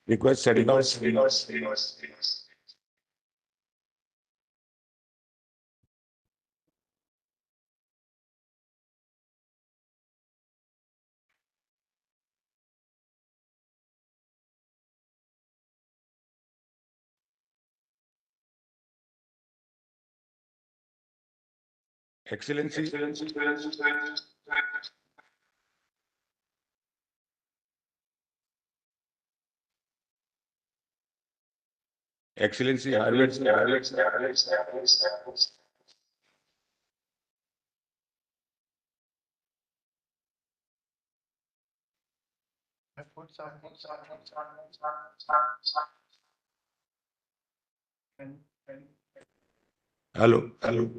Request setting up. Excellency. Excellency, Herve. Hello. Hello.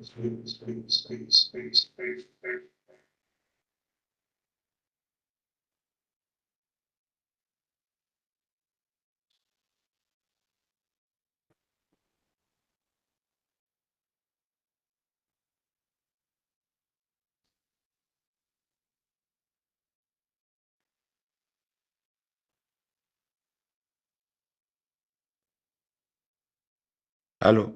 Hello.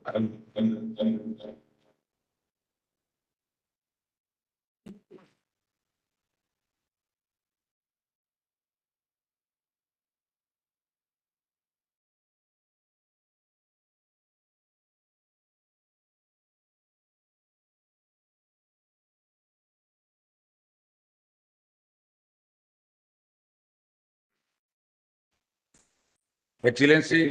Excellency.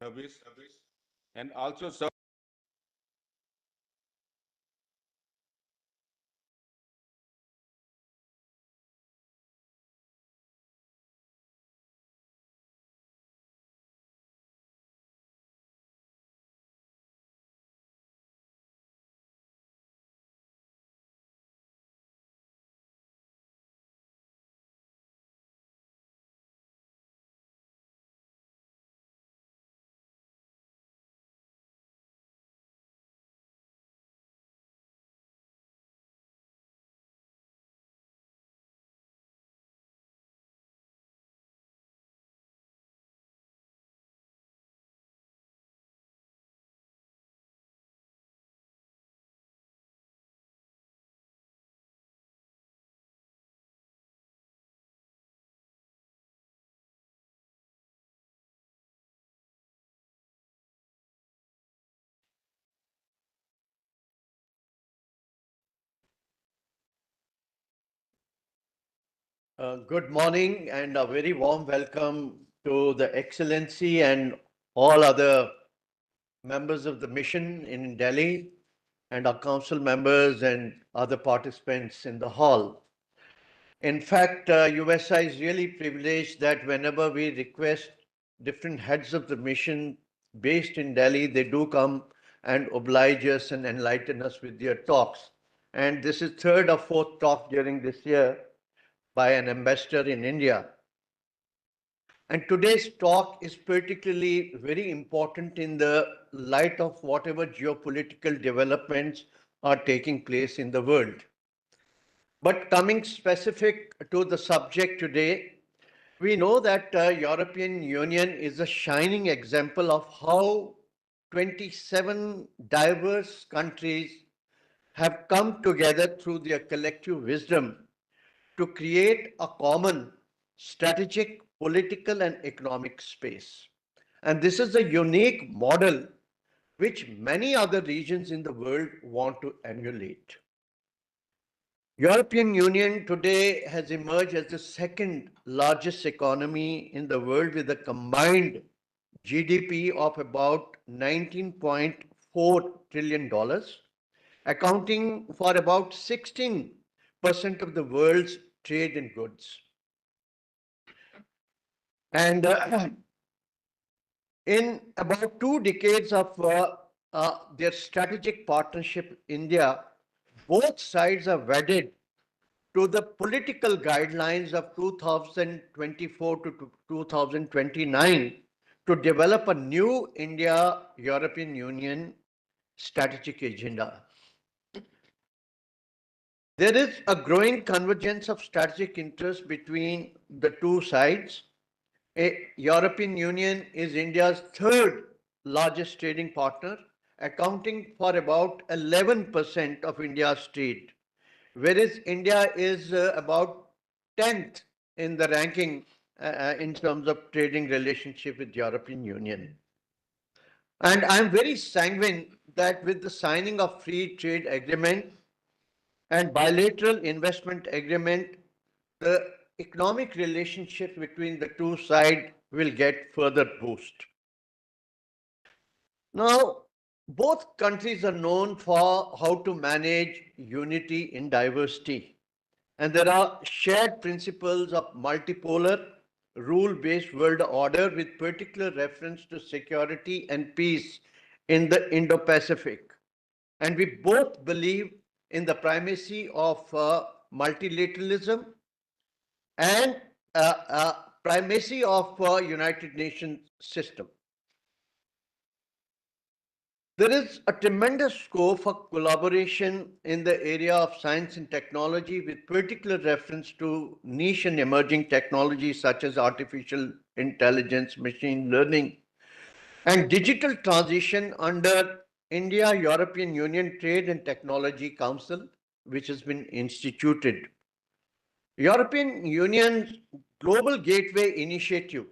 service and also serve Good morning and a very warm welcome to the Excellency and all other members of the mission in Delhi and our council members and other participants in the hall. In fact, USI is really privileged that whenever we request different heads of the mission based in Delhi, they do come and oblige us and enlighten us with their talks. And this is third or fourth talk during this year by an ambassador in India. And today's talk is particularly very important in the light of whatever geopolitical developments are taking place in the world. But coming specific to the subject today, we know that European Union is a shining example of how 27 diverse countries have come together through their collective wisdom to create a common strategic, political, and economic space. And this is a unique model which many other regions in the world want to emulate. European Union today has emerged as the second largest economy in the world with a combined GDP of about $19.4 trillion, accounting for about 16% of the world's trade in goods. And in about 2 decades of their strategic partnership, India, both sides are wedded to the political guidelines of 2024 to 2029 to develop a new India-European Union strategic agenda. There is a growing convergence of strategic interests between the two sides. European Union is India's third largest trading partner, accounting for about 11% of India's trade, whereas India is about 10th in the ranking in terms of trading relationship with European Union. And I'm very sanguine that with the signing of free trade agreement and bilateral investment agreement, the economic relationship between the two sides will get further boost. Now, both countries are known for how to manage unity in diversity. And there are shared principles of multipolar, rule-based world order with particular reference to security and peace in the Indo-Pacific. And we both believe in the primacy of multilateralism and primacy of United Nations system. There is a tremendous scope for collaboration in the area of science and technology with particular reference to niche and emerging technologies such as artificial intelligence, machine learning, and digital transition under India-European Union Trade and Technology Council, which has been instituted. European Union's Global Gateway Initiative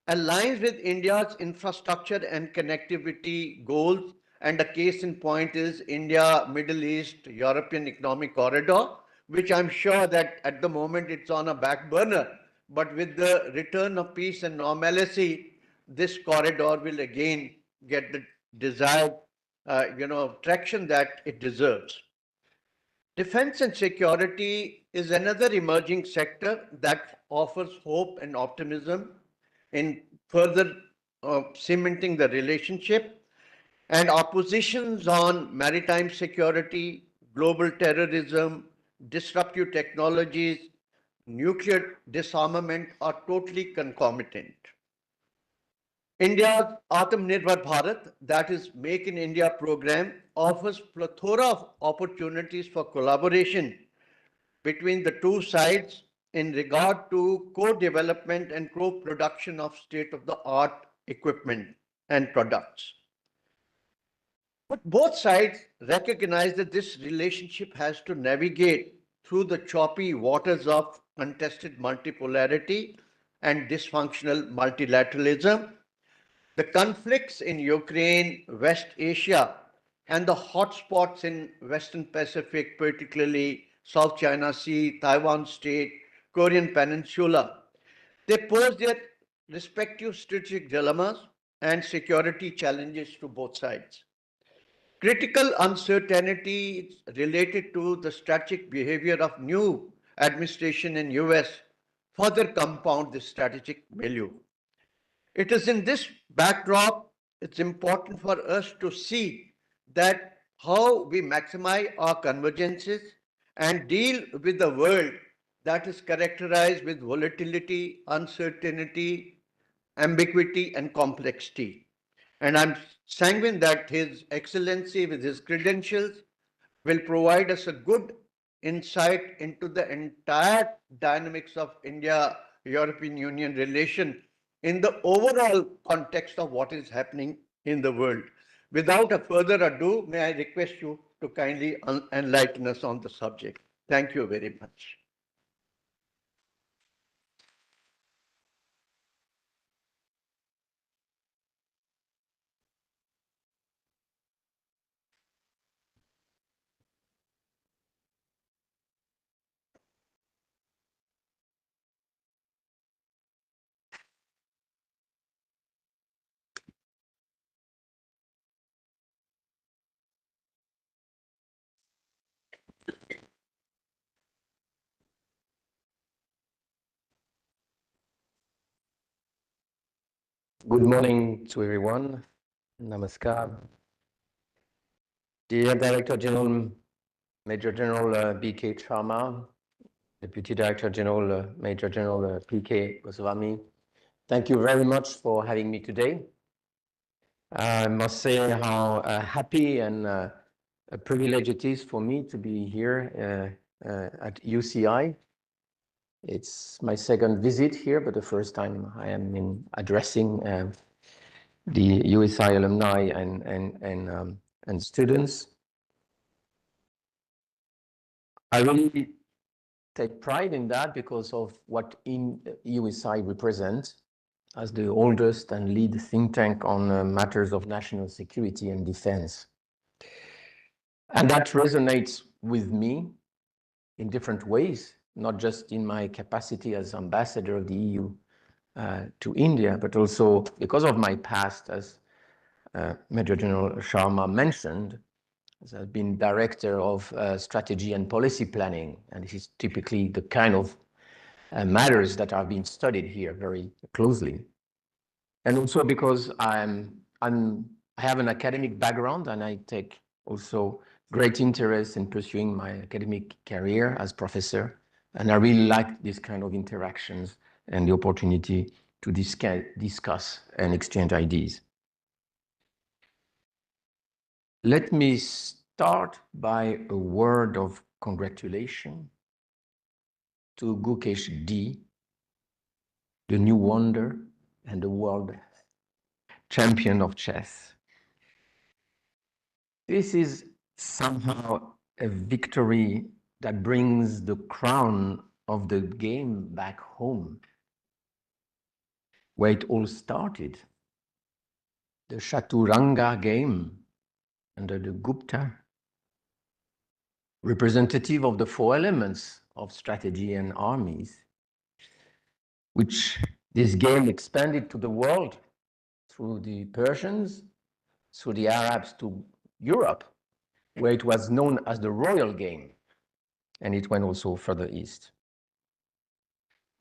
aligns with India's infrastructure and connectivity goals, and a case in point is India Middle East European Economic Corridor, which I'm sure that at the moment it's on a back burner, but with the return of peace and normalcy, this corridor will again get the desired, traction that it deserves. Defense and security is another emerging sector that offers hope and optimism in further cementing the relationship, and oppositions on maritime security, global terrorism, disruptive technologies, nuclear disarmament are totally concomitant. India's Atmanirbhar Bharat, that is Make in India program, offers plethora of opportunities for collaboration between the two sides in regard to co-development and co-production of state-of-the-art equipment and products. But both sides recognize that this relationship has to navigate through the choppy waters of contested multipolarity and dysfunctional multilateralism. The conflicts in Ukraine, West Asia, and the hotspots in Western Pacific, particularly South China Sea, Taiwan Strait, Korean Peninsula, they pose their respective strategic dilemmas and security challenges to both sides. Critical uncertainty related to the strategic behavior of new administration in US further compound this strategic milieu. It is in this backdrop, it's important for us to see that how we maximize our convergences and deal with the world that is characterized with volatility, uncertainty, ambiguity, and complexity. And I'm sanguine that His Excellency, with his credentials, will provide us a good insight into the entire dynamics of India European Union relation in the overall context of what is happening in the world. Without a further ado, may I request you to kindly enlighten us on the subject. Thank you very much. Good morning to everyone. Namaskar. Dear Director General, Major General B.K. Sharma, Deputy Director General, Major General P.K. Goswami, thank you very much for having me today. I must say how happy and a privilege it is for me to be here at UCI. It's my second visit here, but the first time I am addressing the USI alumni and students. I really take pride in that because of what USI represents as the oldest and lead think tank on matters of national security and defense. And that resonates with me in different ways, not just in my capacity as ambassador of the EU to India, but also because of my past, as Major General Sharma mentioned, as I've been director of strategy and policy planning, and this is typically the kind of matters that are being studied here very closely. And also because I have an academic background, and I take also great interest in pursuing my academic career as professor. And I really like this kind of interactions and the opportunity to discuss and exchange ideas. Let me start by a word of congratulation to Gukesh D, the new wonder and the world champion of chess. This is somehow a victory that brings the crown of the game back home, where it all started. The Chaturanga game under the Gupta, representative of the four elements of strategy and armies, which this game expanded to the world through the Persians, through the Arabs to Europe, where it was known as the royal game, and it went also further east.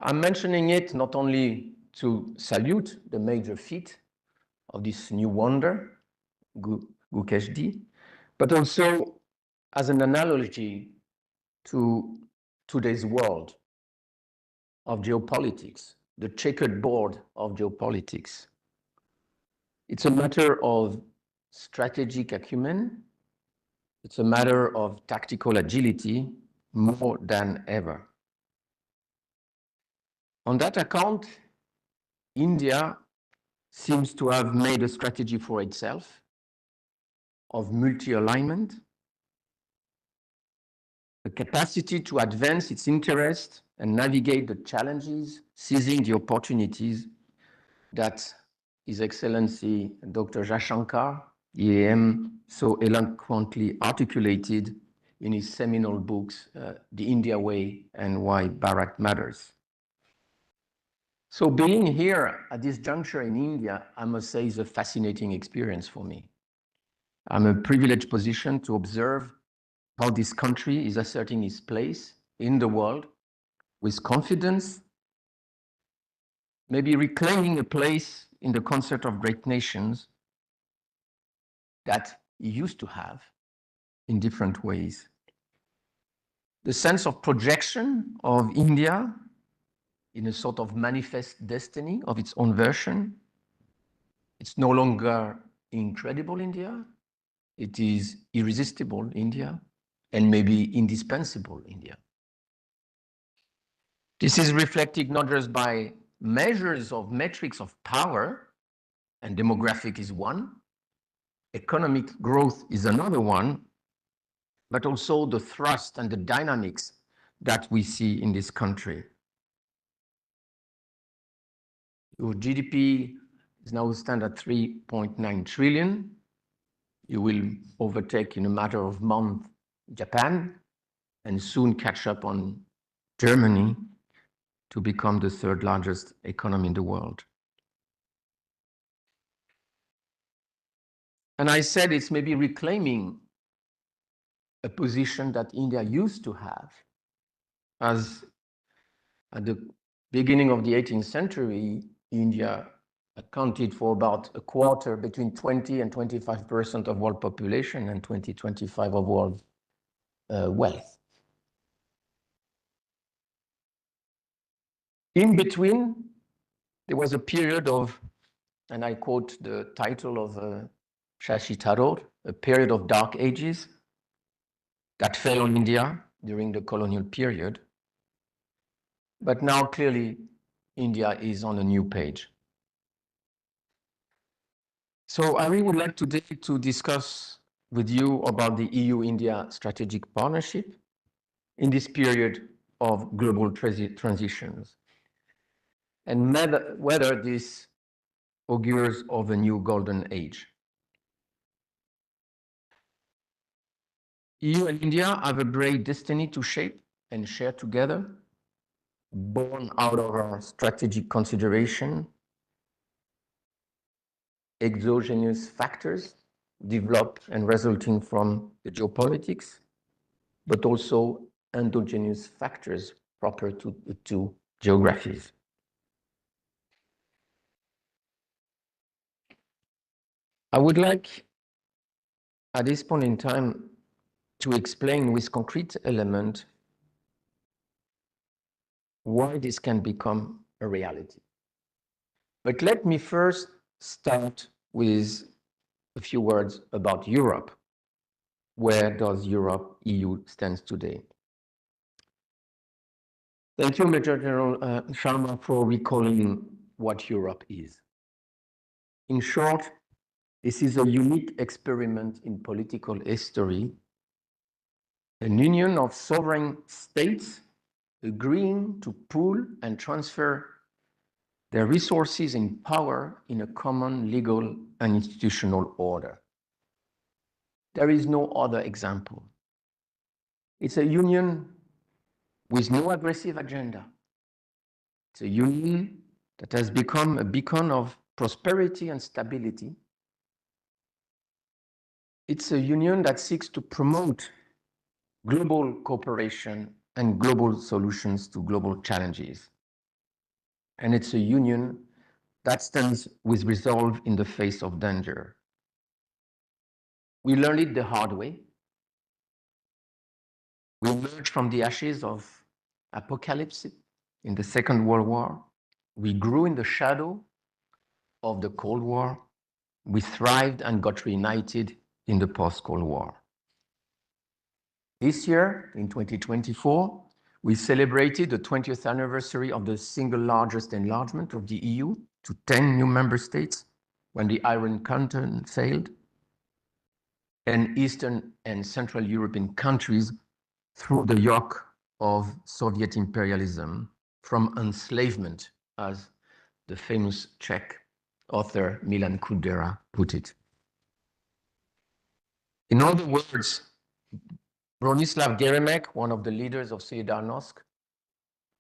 I'm mentioning it not only to salute the major feat of this new wonder, Gukeshdi, but also as an analogy to today's world of geopolitics, the checkered board of geopolitics. It's a matter of strategic acumen. It's a matter of tactical agility more than ever. On that account, India seems to have made a strategy for itself of multi-alignment, the capacity to advance its interest and navigate the challenges, seizing the opportunities that His Excellency Dr. Jaishankar, EAM, so eloquently articulated in his seminal books, The India Way and Why Bharat Matters. So being here at this juncture in India, I must say, is a fascinating experience for me. I'm in a privileged position to observe how this country is asserting its place in the world with confidence, maybe reclaiming a place in the concert of great nations that it used to have in different ways. The sense of projection of India in a sort of manifest destiny of its own version. It's no longer incredible India, it is irresistible India, and maybe indispensable India. This is reflected not just by measures of metrics of power, and demographic is one, economic growth is another one, but also the thrust and the dynamics that we see in this country. Your GDP is now stand at 3.9 trillion. You will overtake in a matter of months Japan and soon catch up on Germany to become the third largest economy in the world. And I said it's maybe reclaiming a position that India used to have, as at the beginning of the 18th century, India accounted for about a quarter, between 20 and 25% of world population and 25% of world wealth. In between, there was a period of, and I quote the title of Shashi Tharoor, a period of dark ages that fell on India during the colonial period. But now clearly India is on a new page. So I really would like today to discuss with you about the EU-India strategic partnership in this period of global transitions, and whether this augurs of a new golden age. EU and India have a great destiny to shape and share together, born out of our strategic consideration, exogenous factors developed and resulting from the geopolitics, but also endogenous factors proper to the two geographies. I would like, at this point in time, to explain with concrete element why this can become a reality. But let me first start with a few words about Europe. Where does Europe, EU stands today? Thank you, Major General Sharma, for recalling what Europe is. In short, this is a unique experiment in political history, an union of sovereign states agreeing to pool and transfer their resources and power in a common legal and institutional order. There is no other example. It's a union with no aggressive agenda. It's a union that has become a beacon of prosperity and stability. It's a union that seeks to promote global cooperation and global solutions to global challenges. And it's a union that stands with resolve in the face of danger. We learned it the hard way. We emerged from the ashes of apocalypse in the Second World War. We grew in the shadow of the Cold War. We thrived and got reunited in the post-Cold War. This year, in 2024, we celebrated the 20th anniversary of the single largest enlargement of the EU to 10 new member states when the Iron Curtain sailed, and Eastern and Central European countries through the yoke of Soviet imperialism from enslavement, as the famous Czech author Milan Kundera put it. In other words, Bronislaw Geremek, one of the leaders of Solidarnosc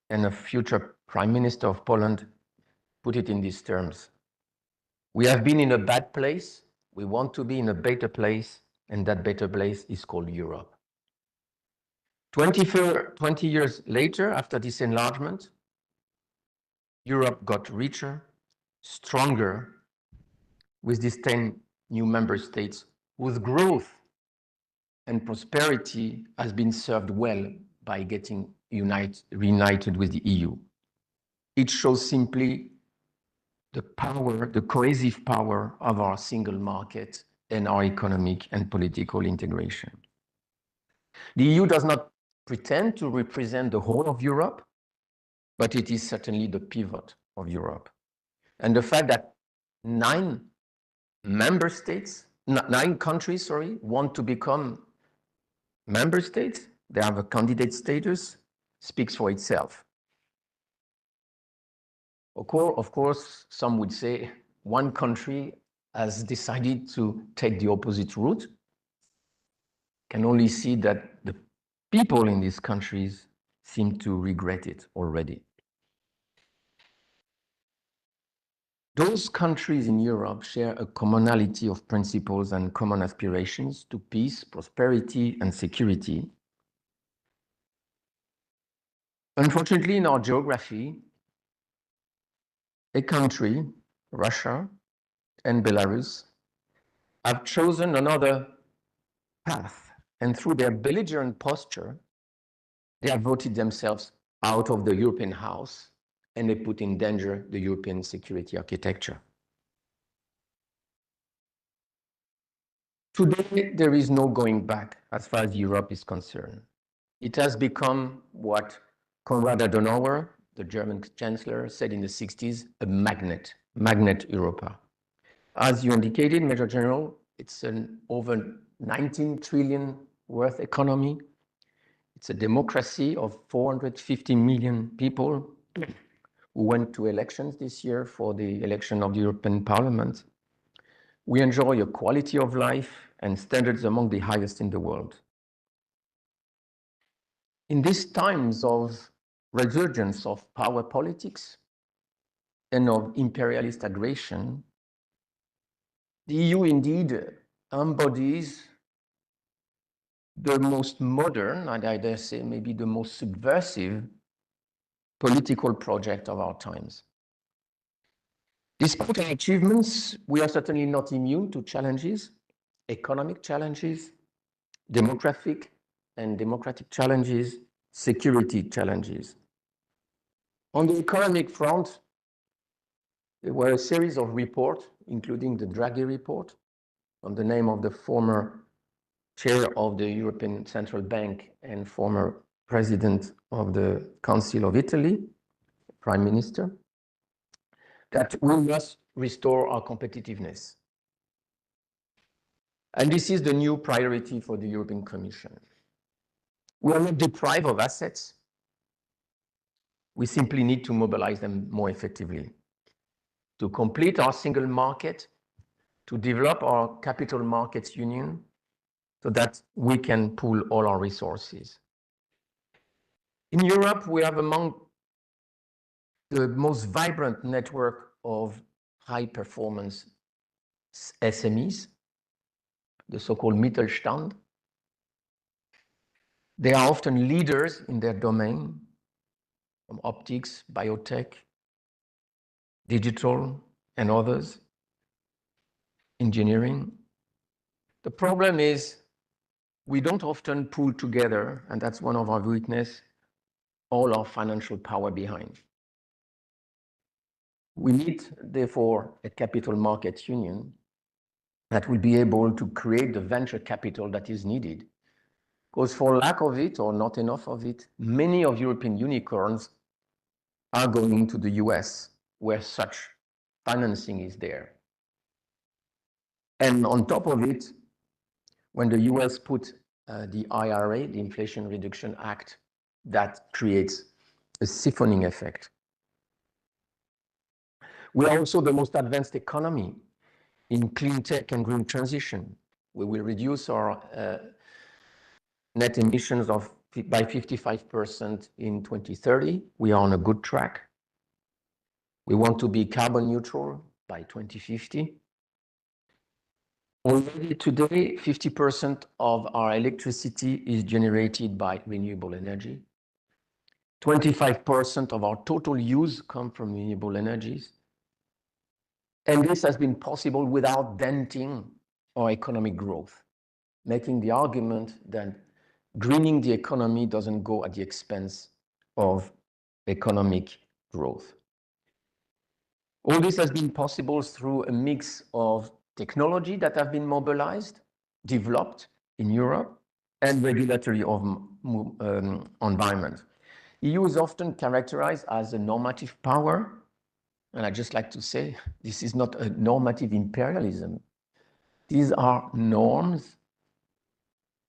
and a future Prime Minister of Poland, put it in these terms. We have been in a bad place. We want to be in a better place, and that better place is called Europe. 20 years later, after this enlargement, Europe got richer, stronger, with these 10 new member states whose growth and prosperity has been served well by getting reunited with the EU. It shows simply the power, the cohesive power of our single market and our economic and political integration. The EU does not pretend to represent the whole of Europe, but it is certainly the pivot of Europe. And the fact that 9 countries, want to become member states, they have a candidate status, speaks for itself. Of course, some would say one country has decided to take the opposite route. Can only see that the people in these countries seem to regret it already. Those countries in Europe share a commonality of principles and common aspirations to peace, prosperity, and security. Unfortunately, in our geography, a country, Russia and Belarus, have chosen another path, and through their belligerent posture, they have voted themselves out of the European house, and they put in danger the European security architecture. Today, there is no going back as far as Europe is concerned. It has become what Konrad Adenauer, the German chancellor, said in the 60s, a magnet Europa. As you indicated, Major General, it's an over 19 trillion worth economy. It's a democracy of 450 million people who went to elections this year for the election of the European Parliament. We enjoy a quality of life and standards among the highest in the world. In these times of resurgence of power politics and of imperialist aggression, the EU indeed embodies the most modern, and I dare say maybe the most subversive political project of our times. Despite our achievements, we are certainly not immune to challenges, economic challenges, demographic and democratic challenges, security challenges. On the economic front, there were a series of reports, including the Draghi report, on the name of the former chair of the European Central Bank and former president of the Council of Italy, Prime Minister, that we must restore our competitiveness. And this is the new priority for the European Commission. We are not deprived of assets. We simply need to mobilize them more effectively to complete our single market, to develop our capital markets union, so that we can pool all our resources. In Europe, we have among the most vibrant network of high-performance SMEs, the so-called Mittelstand. They are often leaders in their domain, from optics, biotech, digital, and others, engineering. The problem is we don't often pull together, and that's one of our weaknesses, all our financial power behind. We need, therefore, a capital market union that will be able to create the venture capital that is needed. Because for lack of it, or not enough of it, many of European unicorns are going to the US, where such financing is there. And on top of it, when the US put the IRA, the Inflation Reduction Act, that creates a siphoning effect. We are also the most advanced economy in clean tech and green transition. We will reduce our net emissions by 55% in 2030. We are on a good track. We want to be carbon neutral by 2050. Already today, 50% of our electricity is generated by renewable energy. 25% of our total use come from renewable energies. And this has been possible without denting our economic growth, making the argument that greening the economy doesn't go at the expense of economic growth. All this has been possible through a mix of technology that have been mobilized, developed in Europe, and regulatory environment. EU is often characterized as a normative power, and I just like to say, this is not a normative imperialism. These are norms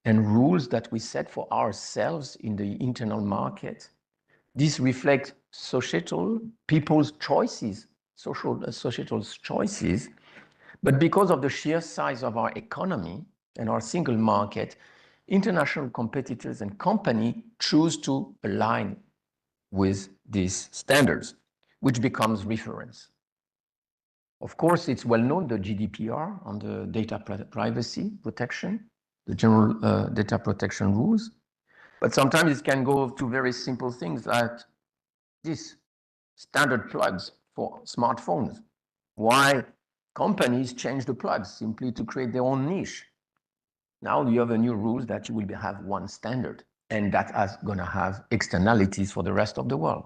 and rules that we set for ourselves in the internal market. These reflect societal, people's choices, societal choices, but because of the sheer size of our economy and our single market, international competitors and companies choose to align with these standards, which becomes reference. Of course, it's well known, the GDPR on the data privacy protection, the general data protection rules, but sometimes it can go to very simple things like this, standard plugs for smartphones. Why companies change the plugs simply to create their own niche? Now you have a new rule that you will have one standard, and that is going to have externalities for the rest of the world.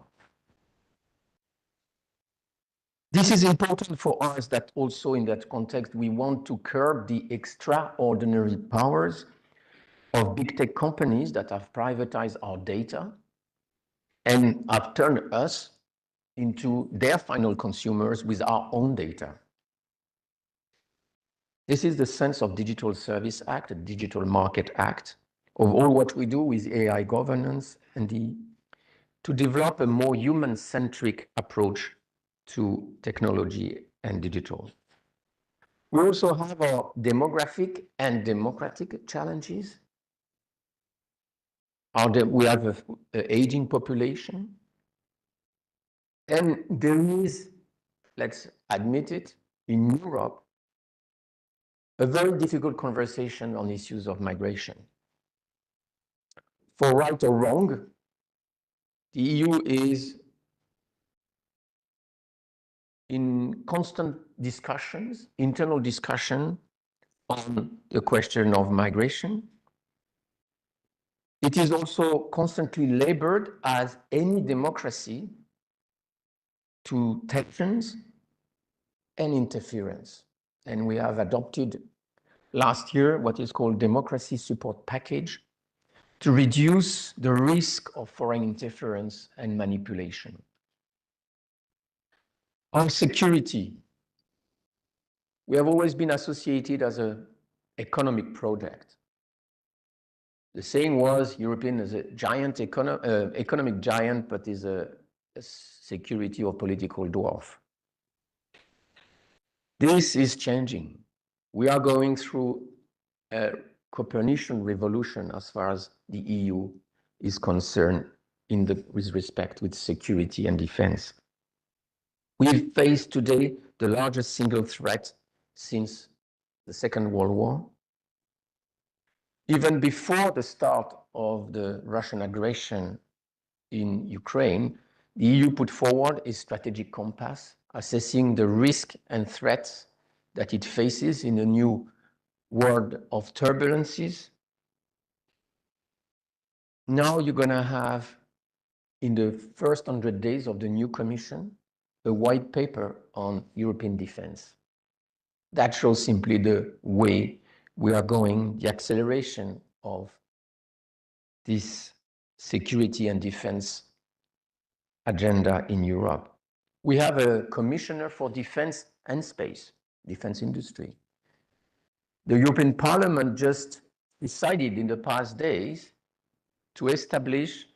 This is important for us that also in that context, we want to curb the extraordinary powers of big tech companies that have privatized our data and have turned us into their final consumers with our own data. This is the sense of Digital Service Act, the Digital Market Act, of all what we do with AI governance and to develop a more human-centric approach to technology and digital. We also have our demographic and democratic challenges. We have an aging population. And there is, let's admit it, in Europe, a very difficult conversation on issues of migration. For right or wrong, the EU is in constant discussions, internal discussion on the question of migration. It is also constantly labored as any democracy to tensions and interference. And we have adopted last year what is called Democracy Support Package to reduce the risk of foreign interference and manipulation. Our security. We have always been associated as an economic project. The saying was European is a giant economic giant, but is a security or political dwarf. This is changing. We are going through a Copernican revolution as far as the EU is concerned with respect with security and defense. We face today the largest single threat since the Second World War. Even before the start of the Russian aggression in Ukraine, the EU put forward a strategic compass assessing the risk and threats that it faces in a new world of turbulences. Now you're going to have, in the first 100 days of the new Commission, a white paper on European defense. That shows simply the way we are going, the acceleration of this security and defense agenda in Europe. We have a commissioner for defense and space, defense industry. The European Parliament just decided in the past days to establish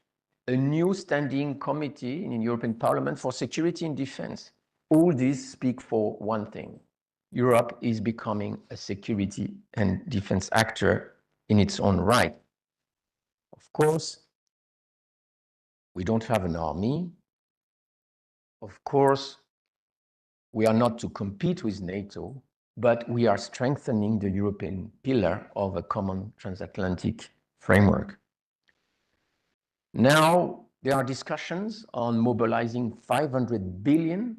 a new standing committee in the European Parliament for security and defense. All these speak for one thing. Europe is becoming a security and defense actor in its own right. Of course, we don't have an army. Of course, we are not to compete with NATO, but we are strengthening the European pillar of a common transatlantic framework. Now, there are discussions on mobilizing 500 billion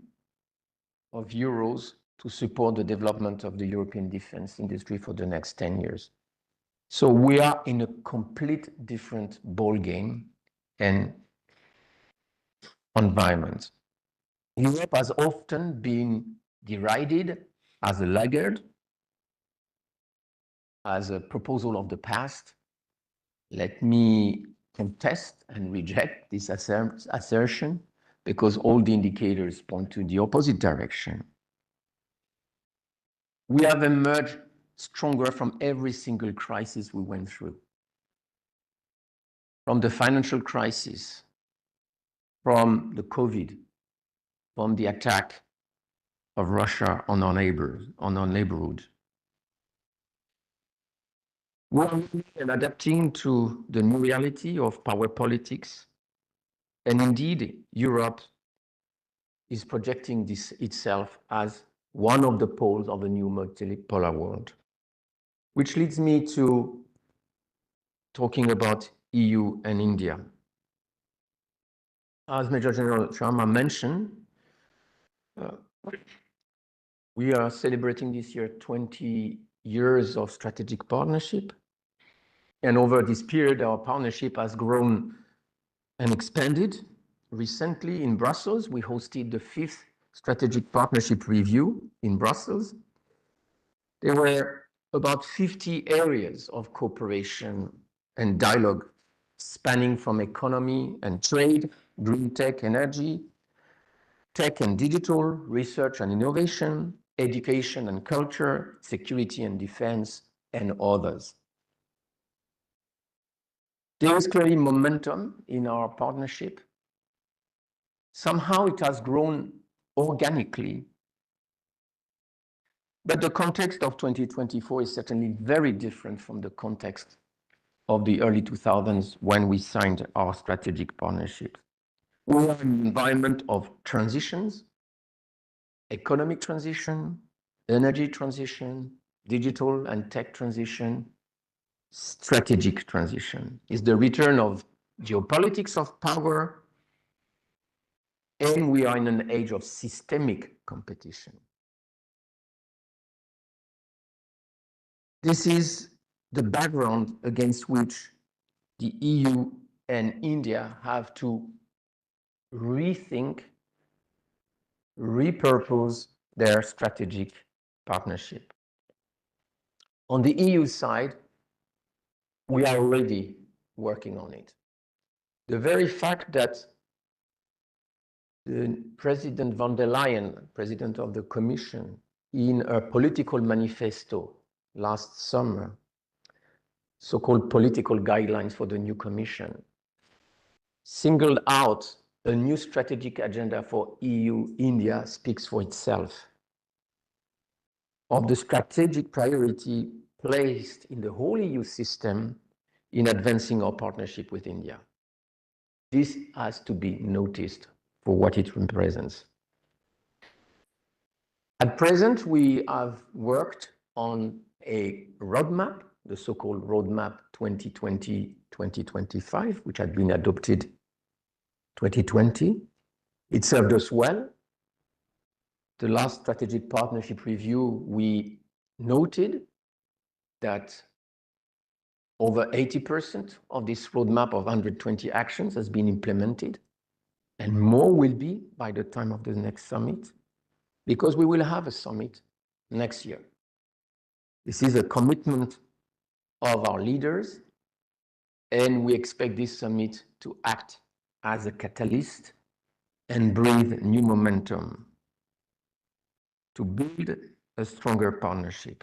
of euros to support the development of the European defense industry for the next 10 years. So we are in a complete different ballgame and environment. Europe has often been derided as a laggard, as a proposal of the past. Let me contest and reject this assertion because all the indicators point to the opposite direction. We have emerged stronger from every single crisis we went through. From the financial crisis, from the COVID, from the attack of Russia on our neighbors, on our neighborhood. We are adapting to the new reality of power politics. And indeed, Europe is projecting itself as one of the poles of a new multipolar world. Which leads me to talking about EU and India. As Major General Sharma mentioned, we are celebrating this year 20 years of strategic partnership. And over this period, our partnership has grown and expanded. Recently in Brussels, we hosted the 5th Strategic Partnership Review in Brussels. There were about 50 areas of cooperation and dialogue spanning from economy and trade, green tech, energy, tech and digital, research and innovation, education and culture, security and defense, and others. There is clearly momentum in our partnership. Somehow it has grown organically. But the context of 2024 is certainly very different from the context of the early 2000s when we signed our strategic partnership. We are in an environment of transitions, economic transition, energy transition, digital and tech transition, strategic transition. It's the return of geopolitics of power, and we are in an age of systemic competition. This is the background against which the EU and India have to rethink, repurpose their strategic partnership. On the EU side, we are already working on it. The very fact that the President von der Leyen, President of the Commission, in a political manifesto last summer, so-called political guidelines for the new Commission, singled out a new strategic agenda for EU-India speaks for itself. Of the strategic priority placed in the whole EU system in advancing our partnership with India. This has to be noticed for what it represents. At present, we have worked on a roadmap, the so-called Roadmap 2020-2025, which had been adopted 2020. It served us well. The last strategic partnership review, we noted that over 80% of this roadmap of 120 actions has been implemented, and more will be by the time of the next summit, because we will have a summit next year. This is a commitment of our leaders, and we expect this summit to act as a catalyst and breathe new momentum to build a stronger partnership.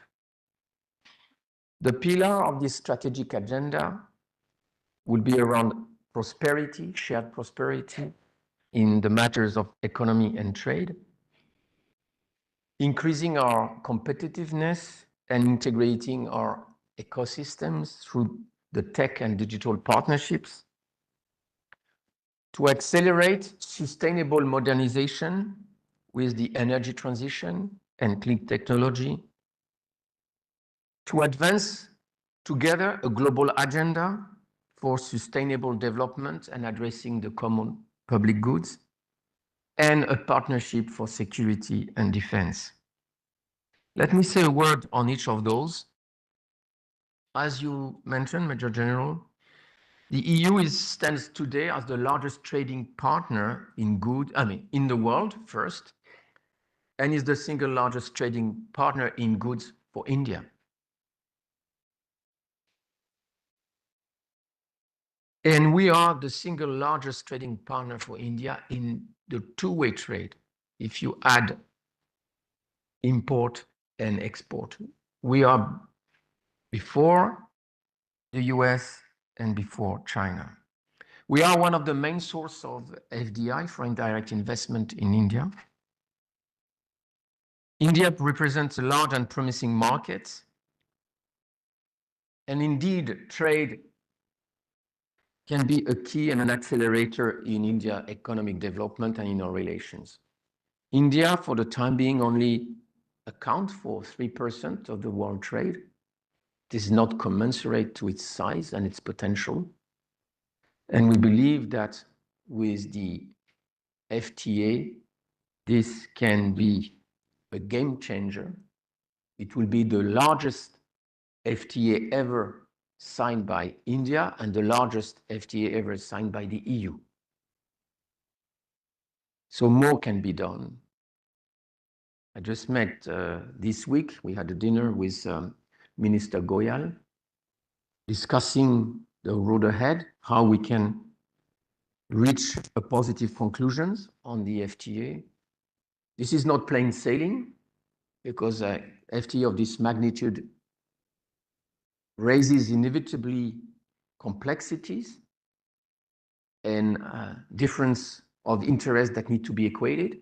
The pillar of this strategic agenda will be around prosperity, shared prosperity in the matters of economy and trade, increasing our competitiveness and integrating our ecosystems through the tech and digital partnerships, to accelerate sustainable modernization with the energy transition and clean technology, to advance together a global agenda for sustainable development and addressing the common public goods, and a partnership for security and defense. Let me say a word on each of those. As you mentioned, Major General, the EU stands today as the largest trading partner in the world first, and is the single largest trading partner in goods for India. And we are the single largest trading partner for India in the two-way trade. If you add import and export, we are before the US and before China. We are one of the main sources of FDI, foreign direct investment, in India. India represents a large and promising market. And indeed, trade can be a key and an accelerator in India's economic development and in our relations. India, for the time being, only accounts for 3% of the world trade. This is not commensurate to its size and its potential. And we believe that with the FTA, this can be a game changer. It will be the largest FTA ever signed by India and the largest FTA ever signed by the EU. So more can be done. I just met this week, we had a dinner with Minister Goyal, discussing the road ahead, how we can reach a positive conclusions on the FTA. This is not plain sailing, because FTA of this magnitude raises inevitably complexities and difference of interest that need to be equated.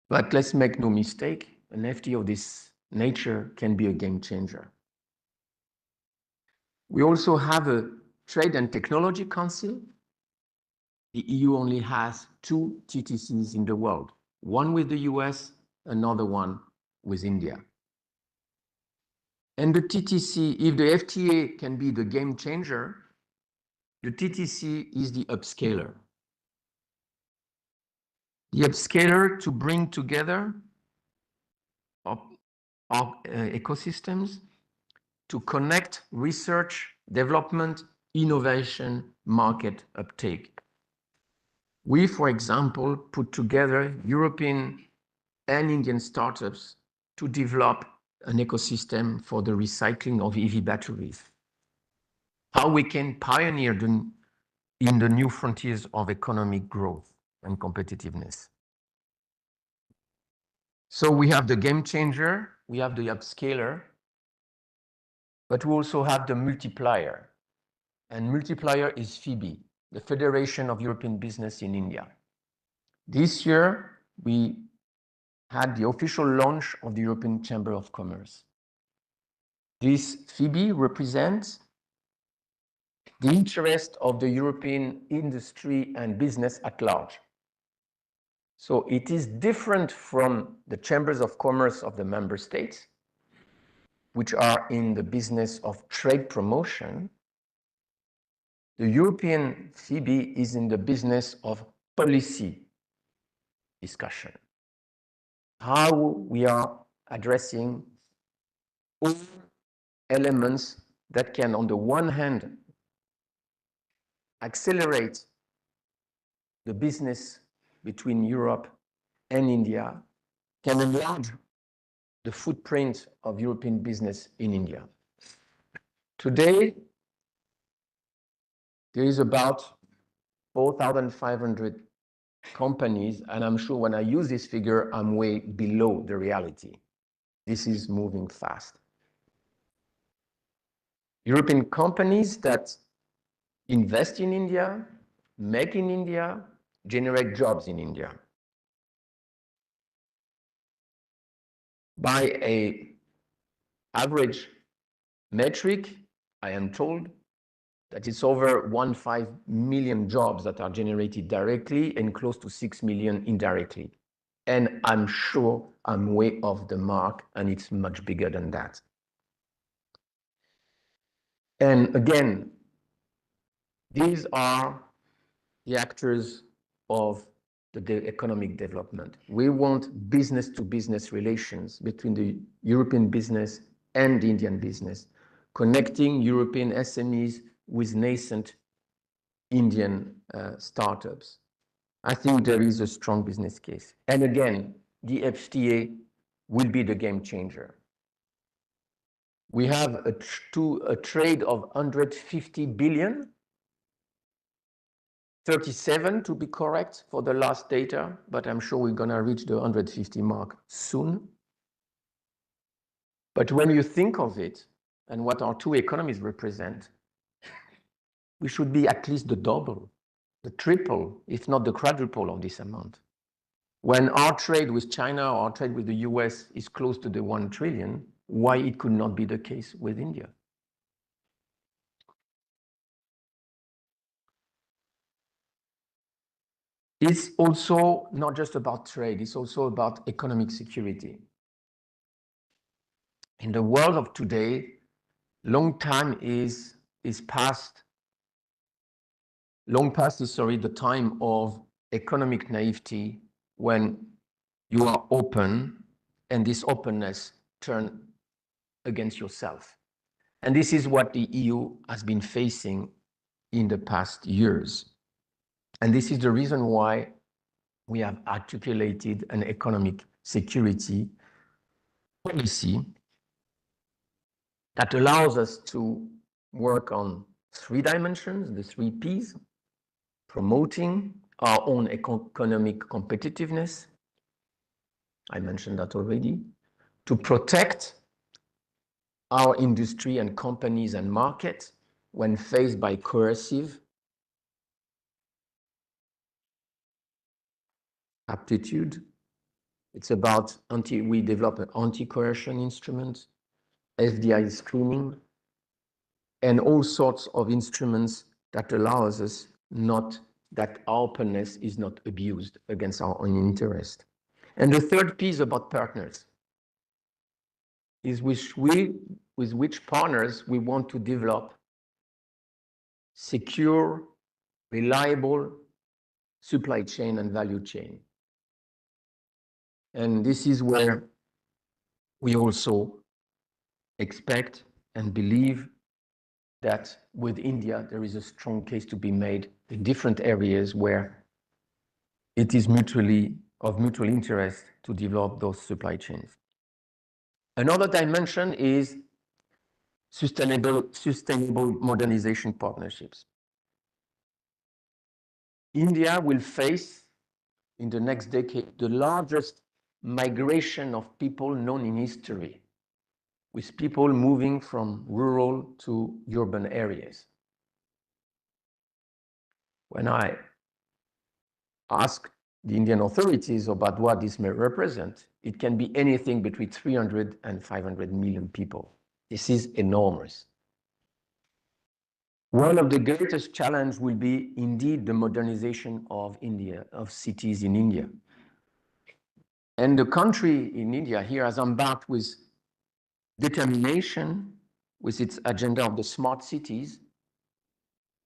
But let's make no mistake, an FTA of this nature can be a game changer. We also have a Trade and Technology Council. The EU only has 2 TTCs in the world, one with the US, another one with India. And the TTC, if the FTA can be the game changer, the TTC is the upscaler. The upscaler to bring together our ecosystems, to connect research, development, innovation, market uptake. We, for example, put together European and Indian startups to develop an ecosystem for the recycling of EV batteries. How we can pioneer in the new frontiers of economic growth and competitiveness. So we have the game changer, we have the upscaler, but we also have the multiplier. And multiplier is FEBI, the Federation of European Business in India. This year, we had the official launch of the European Chamber of Commerce. This FEBI represents the interest of the European industry and business at large. So it is different from the chambers of commerce of the member states, which are in the business of trade promotion. The European CB is in the business of policy discussion. How we are addressing all elements that can, on the one hand, accelerate the business between Europe and India, can enlarge the footprint of European business in India. Today, there is about 4,500 companies, and I'm sure when I use this figure, I'm way below the reality. This is moving fast. European companies that invest in India, make in India, generate jobs in India. By an average metric, I am told that it's over 1.5 million jobs that are generated directly and close to 6 million indirectly. And I'm sure I'm way off the mark, and it's much bigger than that. And again, these are the actors of the economic development. We want business-to-business relations between the European business and the Indian business, connecting European SMEs with nascent Indian startups. I think there is a strong business case. And again, the FTA will be the game changer. We have a trade of 150 billion, 37 to be correct for the last data, but I'm sure we're going to reach the 150 mark soon. But when you think of it and what our two economies represent, we should be at least the double, the triple, if not the quadruple of this amount. When our trade with China or our trade with the US is close to the 1 trillion, why it could not be the case with India? It's also not just about trade, it's also about economic security. In the world of today, long past the time of economic naivety when you are open and this openness turns against yourself. And this is what the EU has been facing in the past years. And this is the reason why we have articulated an economic security policy that allows us to work on 3 dimensions, the 3 Ps, promoting our own economic competitiveness. I mentioned that already. To protect our industry and companies and markets when faced by coercive aptitude. It's about we develop an anti-coercion instrument, FDI screening, and all sorts of instruments that allows us that our openness is not abused against our own interest. And the third piece about partners is with which partners we want to develop secure, reliable supply chain and value chain. And this is where we also expect and believe that with India, there is a strong case to be made in different areas where it is of mutual interest to develop those supply chains. Another dimension is sustainable modernization partnerships. India will face in the next decade the largest migration of people known in history, with people moving from rural to urban areas. When I ask the Indian authorities about what this may represent, it can be anything between 300 and 500 million people. This is enormous. One of the greatest challenges will be indeed the modernization of India, of cities in India. And the country in India here has embarked with determination with its agenda of the smart cities.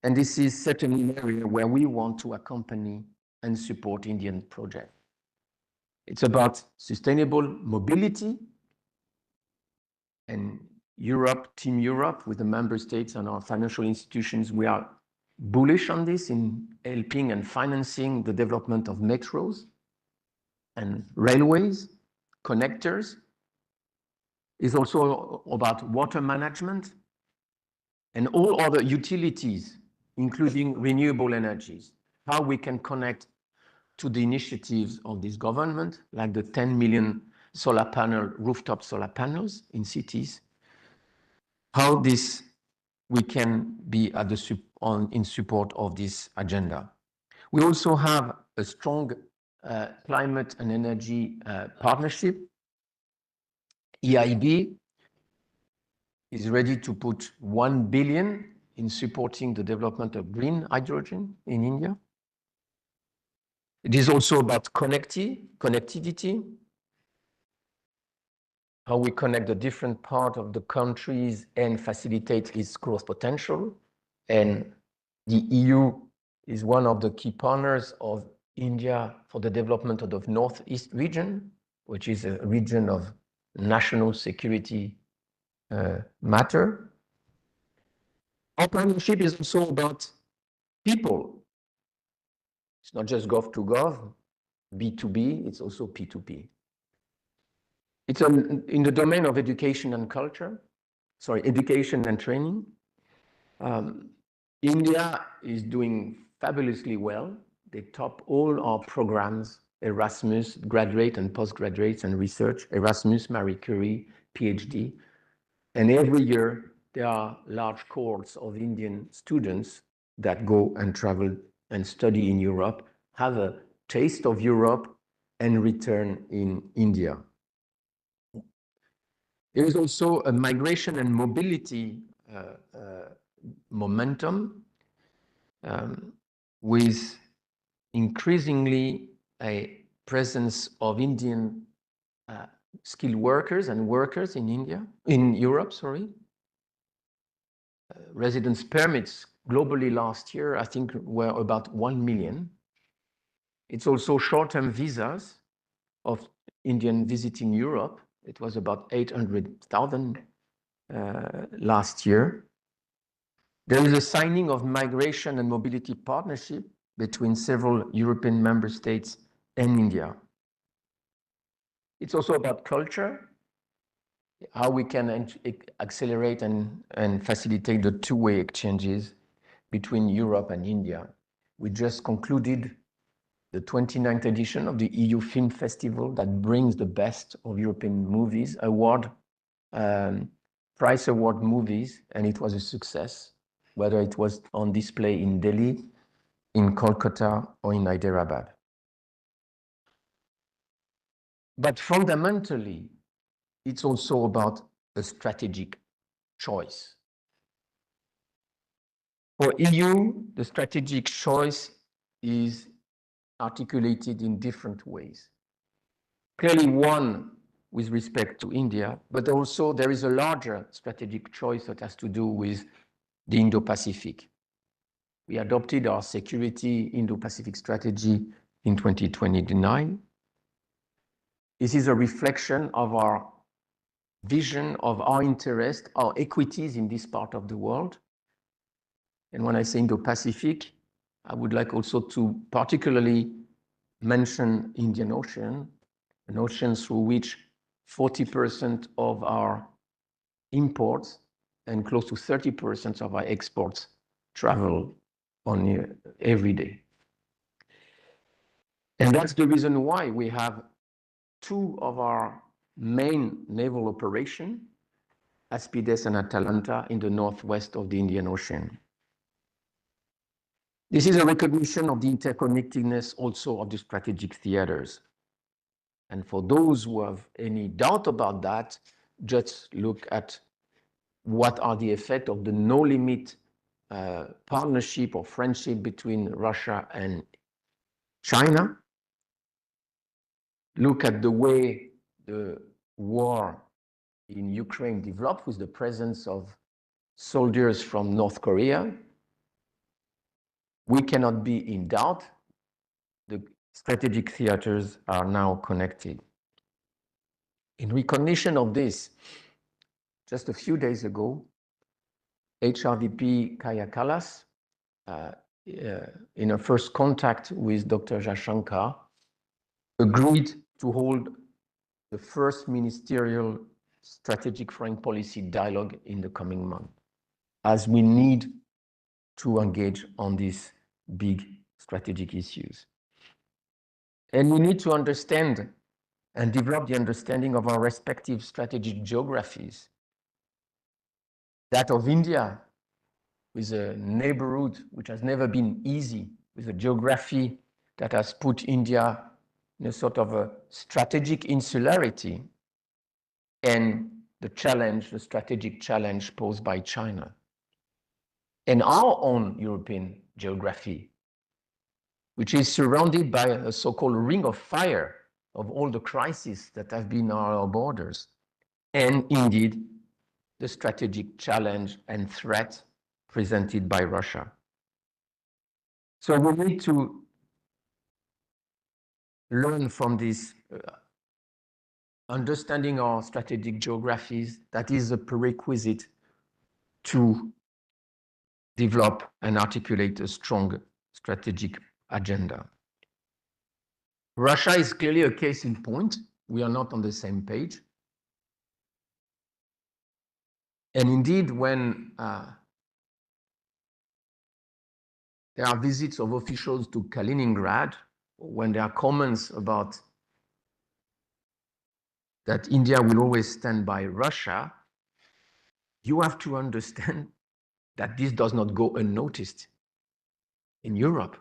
And this is certainly an area where we want to accompany and support Indian projects. It's about sustainable mobility, and Europe, Team Europe, with the member states and our financial institutions, we are bullish on this in helping and financing the development of metros and railways, connectors. It's also about water management and all other utilities, including renewable energies, how we can connect to the initiatives of this government, like the 10 million rooftop solar panels in cities, how this we can be at in support of this agenda. We also have a strong climate and energy partnership. EIB is ready to put 1 billion in supporting the development of green hydrogen in India. It is also about connectivity, how we connect the different parts of the countries and facilitate its growth potential. And the EU is one of the key partners of India for the development of the Northeast region, which is a region of national security matter. Our partnership is also about people. It's not just gov to gov, B2B, it's also P2P. It's in the domain of education and education and training. India is doing fabulously well. They top all our programs, Erasmus, graduate and postgraduates and research, Erasmus, Marie Curie, PhD. And every year, there are large cohorts of Indian students that go and travel and study in Europe, have a taste of Europe, and return in India. There is also a migration and mobility momentum with increasingly a presence of Indian skilled workers and workers in Europe, residence permits globally last year, I think, were about 1 million. It's also short-term visas of Indian visiting Europe. It was about 800,000 last year. There is a signing of migration and mobility partnership between several European member states and India. It's also about culture, how we can accelerate and facilitate the two-way exchanges between Europe and India. We just concluded the 29th edition of the EU Film Festival that brings the best of European movies, prize award movies, and it was a success, whether it was on display in Delhi, in Kolkata, or in Hyderabad. But fundamentally, it's also about a strategic choice. For EU, the strategic choice is articulated in different ways. Clearly one with respect to India, but also there is a larger strategic choice that has to do with the Indo-Pacific. We adopted our security Indo-Pacific strategy in 2029. This is a reflection of our vision, of our interest, our equities in this part of the world. And when I say Indo-Pacific, I would like also to particularly mention Indian Ocean, an ocean through which 40% of our imports and close to 30% of our exports travel on every day. And that's the reason why we have two of our main naval operations, Aspides and Atalanta, in the northwest of the Indian Ocean. This is a recognition of the interconnectedness also of the strategic theaters. And for those who have any doubt about that, just look at what are the effects of the no-limit partnership or friendship between Russia and China. look at the way the war in Ukraine developed with the presence of soldiers from North Korea, we cannot be in doubt. The strategic theaters are now connected. In recognition of this, just a few days ago, HRVP Kaya Kallas, in a first contact with Dr. Jashankar, agreed to hold the first ministerial strategic foreign policy dialogue in the coming month, as we need to engage on these big strategic issues. And we need to understand and develop the understanding of our respective strategic geographies. That of India, with a neighborhood which has never been easy, with a geography that has put India in a sort of a strategic insularity, and the challenge, the strategic challenge posed by China. And our own European geography, which is surrounded by a so-called ring of fire of all the crises that have been on our borders, and indeed the strategic challenge and threat presented by Russia. So we need to learn from this understanding our strategic geographies. That is a prerequisite to develop and articulate a strong strategic agenda. Russia is clearly a case in point. We are not on the same page. And indeed, when there are visits of officials to Kaliningrad, when there are comments about that India will always stand by Russia, you have to understand that this does not go unnoticed in Europe.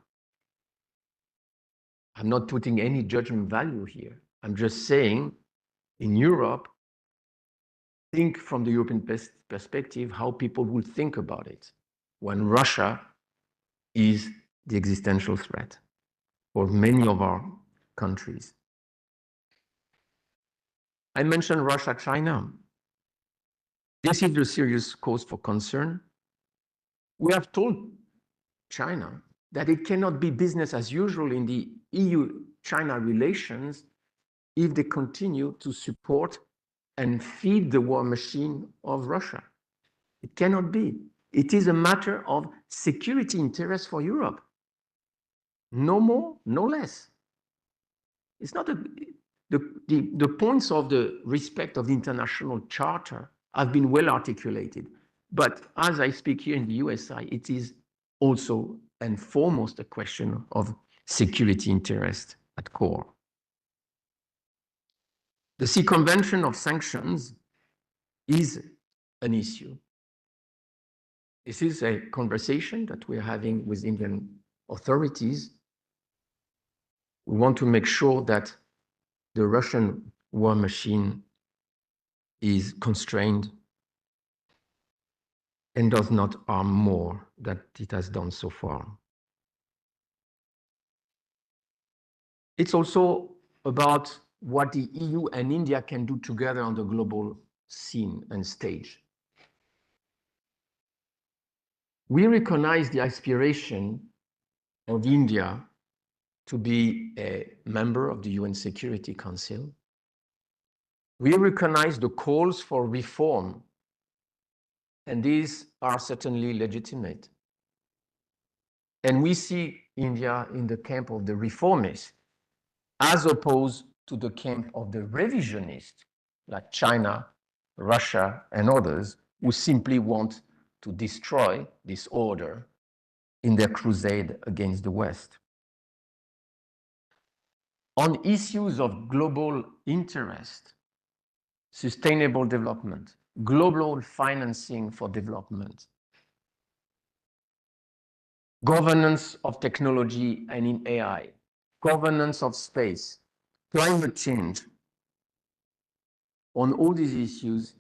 I'm not putting any judgment value here. I'm just saying, in Europe, think from the European perspective how people will think about it when Russia is the existential threat for many of our countries. I mentioned Russia, China. This is a serious cause for concern. We have told China that it cannot be business as usual in the EU-China relations if they continue to support and feed the war machine of Russia. It cannot be. It is a matter of security interest for Europe. No more, no less. It's not the points of the respect of the international charter have been well articulated. But as I speak here in the USI, it is also and foremost a question of security interest at core. The circumvention of sanctions is an issue. This is a conversation that we're having with Indian authorities. We want to make sure that the Russian war machine is constrained and does not harm more than it has done so far. It's also about what the EU and India can do together on the global scene and stage. We recognize the aspiration of India to be a member of the UN Security Council. We recognize the calls for reform, and these are certainly legitimate. And we see India in the camp of the reformists, as opposed to the camp of the revisionists, like China, Russia, and others, who simply want to destroy this order in their crusade against the West. On issues of global interest, sustainable development, global financing for development, governance of technology and in AI, governance of space, climate change. On all these issues,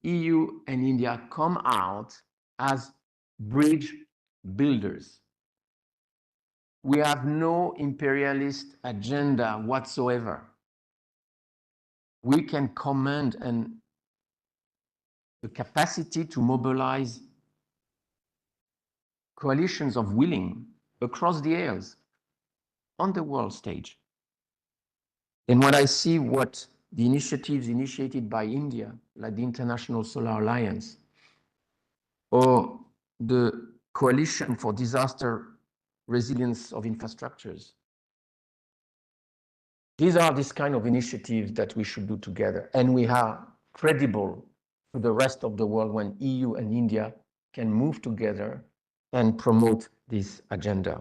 EU and India come out as bridge builders. We have no imperialist agenda whatsoever. we can command the capacity to mobilize coalitions of willing across the areas on the world stage. And when I see what the initiatives initiated by India, like the International Solar Alliance, or the Coalition for Disaster Resilience of Infrastructures, these are these kind of initiatives that we should do together. And we are credible to the rest of the world when EU and India can move together and promote this agenda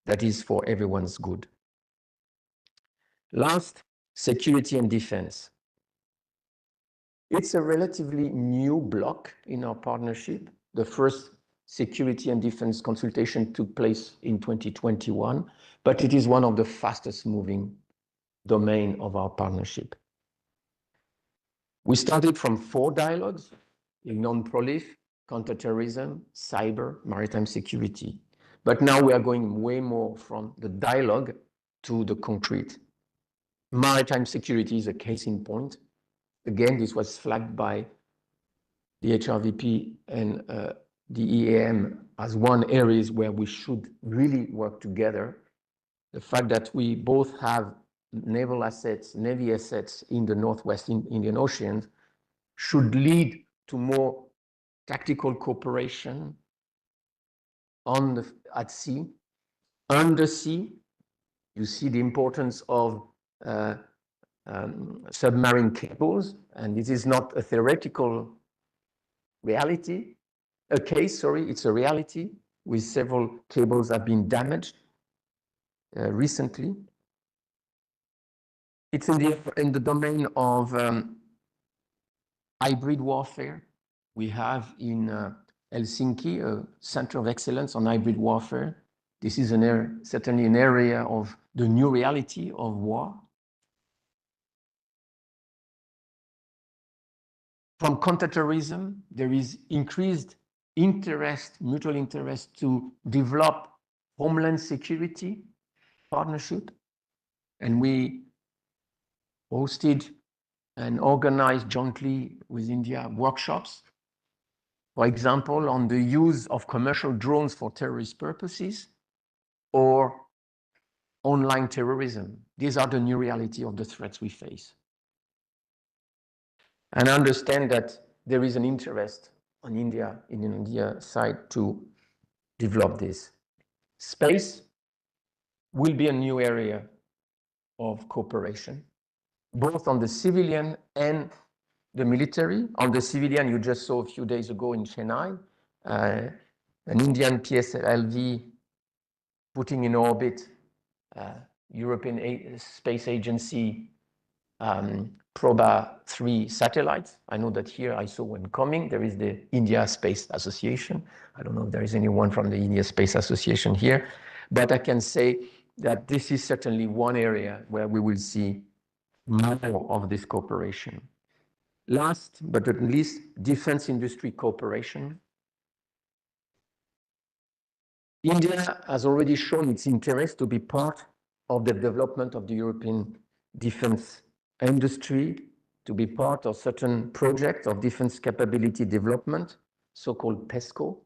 that is for everyone's good. Last, security and defense. It's a relatively new block in our partnership. The first security and defense consultation took place in 2021, but it is one of the fastest moving domain of our partnership. We started from 4 dialogues in non-prolif, counterterrorism, cyber, maritime security. But now we are going way more from the dialogue to the concrete. Maritime security is a case in point. Again, this was flagged by the HRVP and the EAM as one areas where we should really work together. The fact that we both have naval assets, navy assets in the Northwest Indian Ocean should lead to more tactical cooperation at sea, undersea. You see the importance of submarine cables, and this is not a theoretical reality, it's a reality with several cables that have been damaged recently. It's in the domain of hybrid warfare. We have in Helsinki a center of excellence on hybrid warfare. This is certainly an area of the new reality of war. From counterterrorism, there is increased interest, mutual interest to develop homeland security partnership. And we hosted and organized jointly with India workshops, for example, on the use of commercial drones for terrorist purposes or online terrorism. These are the new reality of the threats we face. And I understand that there is an interest in India side to develop this. Space will be a new area of cooperation, both on the civilian and the military. On the civilian, you just saw a few days ago in Chennai, an Indian PSLV putting in orbit European Space Agency Proba 3 satellites. I know that here I saw one coming. There is the India Space Association. I don't know if there is anyone from the India Space Association here, but I can say that this is certainly one area where we will see more of this cooperation. Last but not least, defense industry cooperation. India has already shown its interest to be part of the development of the European defense industry, to be part of certain projects of defense capability development, so-called PESCO.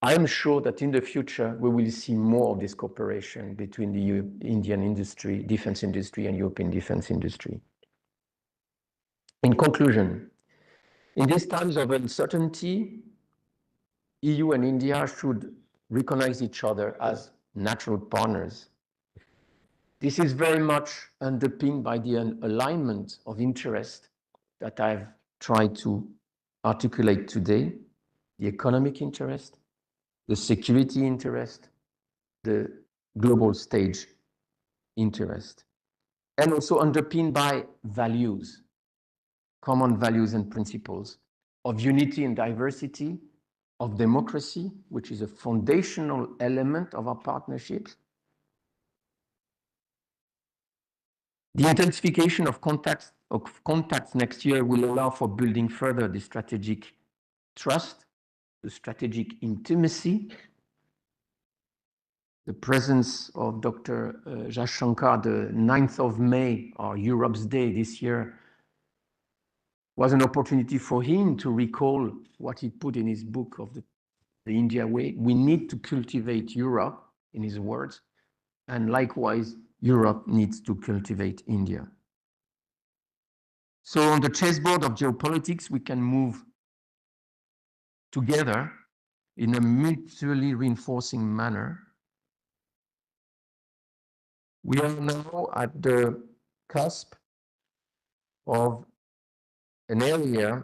I am sure that in the future, we will see more of this cooperation between the Indian industry, defense industry, and European defense industry. In conclusion, in these times of uncertainty, EU and India should recognize each other as natural partners. This is very much underpinned by the alignment of interest that I've tried to articulate today, the economic interest, the security interest, the global stage interest, and also underpinned by values, common values and principles of unity and diversity, of democracy, which is a foundational element of our partnerships. The intensification of contacts next year will allow for building further the strategic trust, the strategic intimacy, the presence of Dr. Jacques Shankar, the 9th of May, or Europe's Day this year, was an opportunity for him to recall what he put in his book of the India Way. We need to cultivate Europe, in his words, and likewise, Europe needs to cultivate India. So on the chessboard of geopolitics, we can move together in a mutually reinforcing manner. We are now at the cusp of an area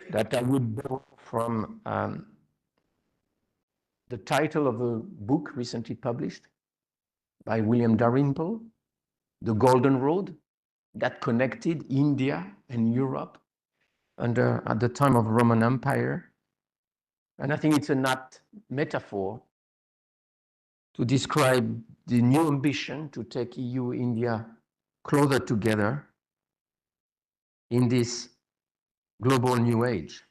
that I would borrow from the title of a book recently published by William Dalrymple, The Golden Road, that connected India and Europe at the time of Roman Empire. And I think it's an apt metaphor to describe the new ambition to take EU-India closer together in this global new age.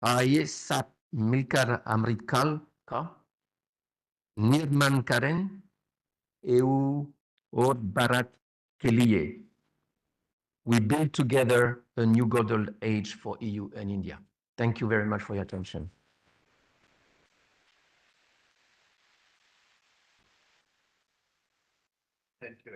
आइए साथ मिलकर अमृतकाल का निर्माण करें EU और भारत के लिए. We build together a new golden age for EU and India. Thank you very much for your attention. Thank you.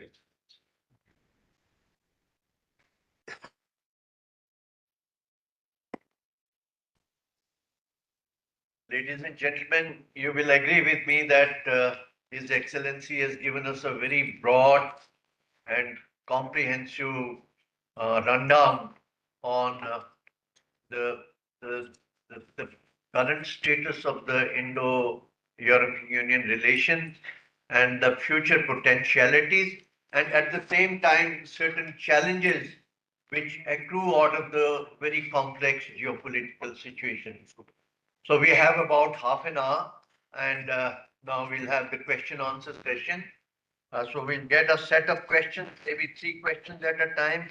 Ladies and gentlemen, you will agree with me that His Excellency has given us a very broad and comprehensive rundown on the, the, the current status of the Indo-European Union relations and the future potentialities, and at the same time, certain challenges which accrue out of the very complex geopolitical situation. So we have about half an hour, and now we'll have the question-answer session. So we'll get a set of questions, maybe 3 questions at a time,